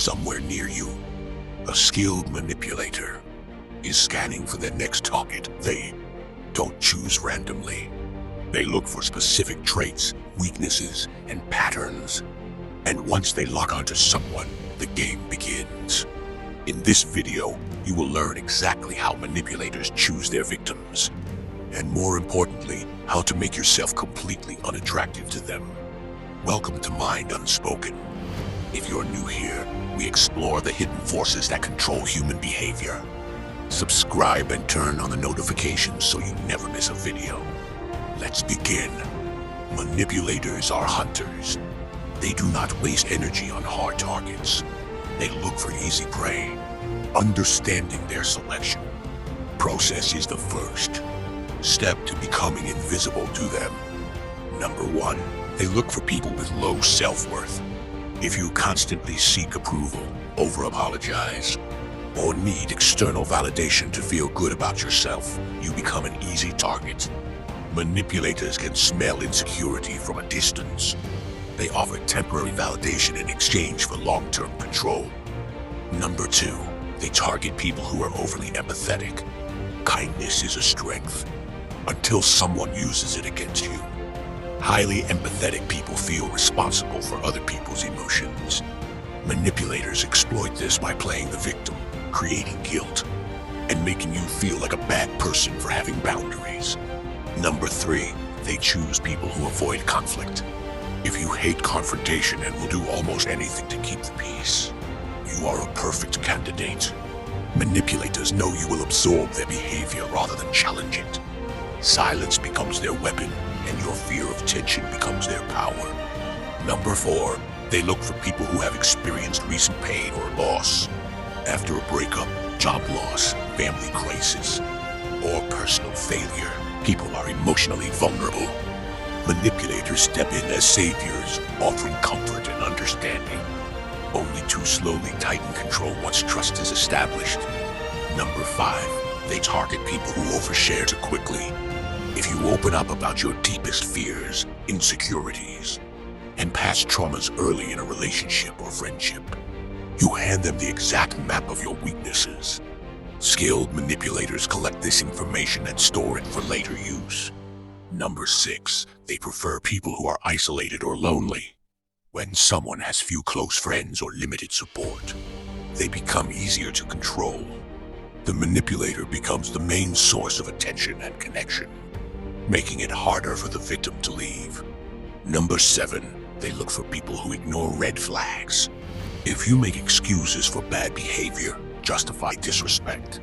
somewhere near you. A skilled manipulator is scanning for their next target. They don't choose randomly. They look for specific traits, weaknesses, and patterns. And once they lock onto someone, the game begins. In this video, you will learn exactly how manipulators choose their victims, and more importantly, how to make yourself completely unattractive to them. Welcome to Mind Unspoken. If you're new here, we explore the hidden forces that control human behavior. Subscribe and turn on the notifications so you never miss a video. Let's begin. Manipulators are hunters. They do not waste energy on hard targets. They look for easy prey. Understanding their selection process is the first step to becoming invisible to them. Number 1, they look for people with low self-worth. If you constantly seek approval, over-apologize, or need external validation to feel good about yourself, you become an easy target. Manipulators can smell insecurity from a distance. They offer temporary validation in exchange for long-term control. Number 2, they target people who are overly empathetic. Kindness is a strength until someone uses it against you. Highly empathetic people feel responsible for other people's emotions. Manipulators exploit this by playing the victim, creating guilt, and making you feel like a bad person for having boundaries. Number 3, they choose people who avoid conflict. If you hate confrontation and will do almost anything to keep the peace, you are a perfect candidate. Manipulators know you will absorb their behavior rather than challenge it. Silence becomes their weapon, and your fear of tension becomes their power. Number 4, they look for people who have experienced recent pain or loss. After a breakup, job loss, family crisis, or personal failure, people are emotionally vulnerable. Manipulators step in as saviors, offering comfort and understanding, only to slowly tighten control once trust is established. Number 5, they target people who overshare too quickly. If you open up about your deepest fears, insecurities, and past traumas early in a relationship or friendship, you hand them the exact map of your weaknesses. Skilled manipulators collect this information and store it for later use. Number 6, they prefer people who are isolated or lonely. When someone has few close friends or limited support, they become easier to control. The manipulator becomes the main source of attention and connection, making it harder for the victim to leave. Number 7, they look for people who ignore red flags. If you make excuses for bad behavior, justify disrespect,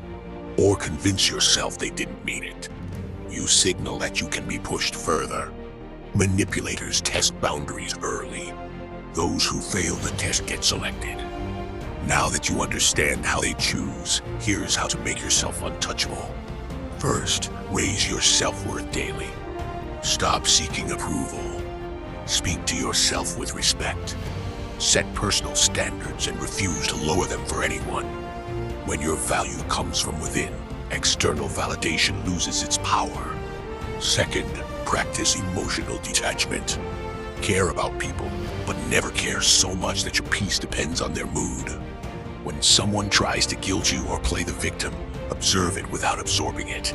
or convince yourself they didn't mean it, you signal that you can be pushed further. Manipulators test boundaries early. Those who fail the test get selected. Now that you understand how they choose, here's how to make yourself untouchable. First, raise your self-worth daily. Stop seeking approval. Speak to yourself with respect. Set personal standards and refuse to lower them for anyone. When your value comes from within, external validation loses its power. Second, practice emotional detachment. Care about people, but never care so much that your peace depends on their mood. When someone tries to guilt you or play the victim, observe it without absorbing it.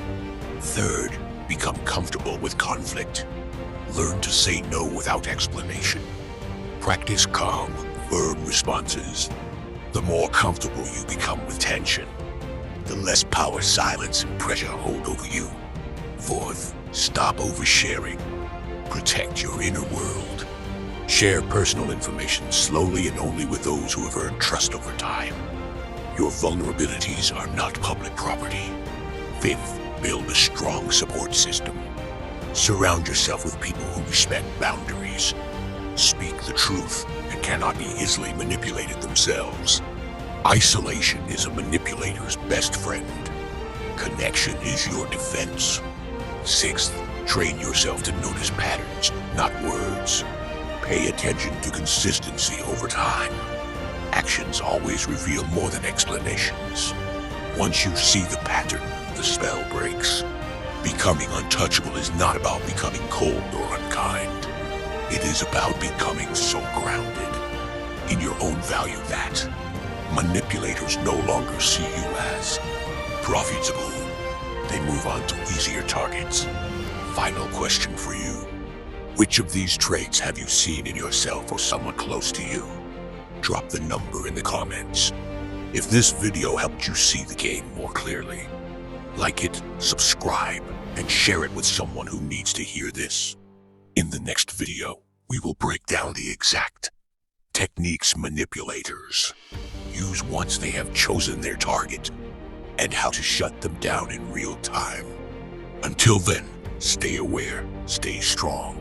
Third, become comfortable with conflict. Learn to say no without explanation. Practice calm, firm responses. The more comfortable you become with tension, the less power silence and pressure hold over you. Fourth, stop oversharing. Protect your inner world. Share personal information slowly and only with those who have earned trust over time. Your vulnerabilities are not public property. Fifth, build a strong support system. Surround yourself with people who respect boundaries, speak the truth, and cannot be easily manipulated themselves. Isolation is a manipulator's best friend. Connection is your defense. Sixth, train yourself to notice patterns, not words. Pay attention to consistency over time. Actions always reveal more than explanations. Once you see the pattern, the spell breaks. Becoming untouchable is not about becoming cold or unkind. It is about becoming so grounded in your own value that Manipulators no longer see you as profitable. They move on to easier targets. Final question for you. Which of these traits have you seen in yourself or someone close to you? Drop the number in the comments. If this video helped you see the game more clearly, like it, subscribe, and share it with someone who needs to hear this. In the next video, we will break down the exact techniques manipulators use once they have chosen their target, and how to shut them down in real time. Until then, stay aware, stay strong,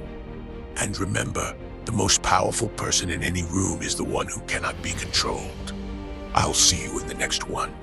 and remember, the most powerful person in any room is the one who cannot be controlled. I'll see you in the next one.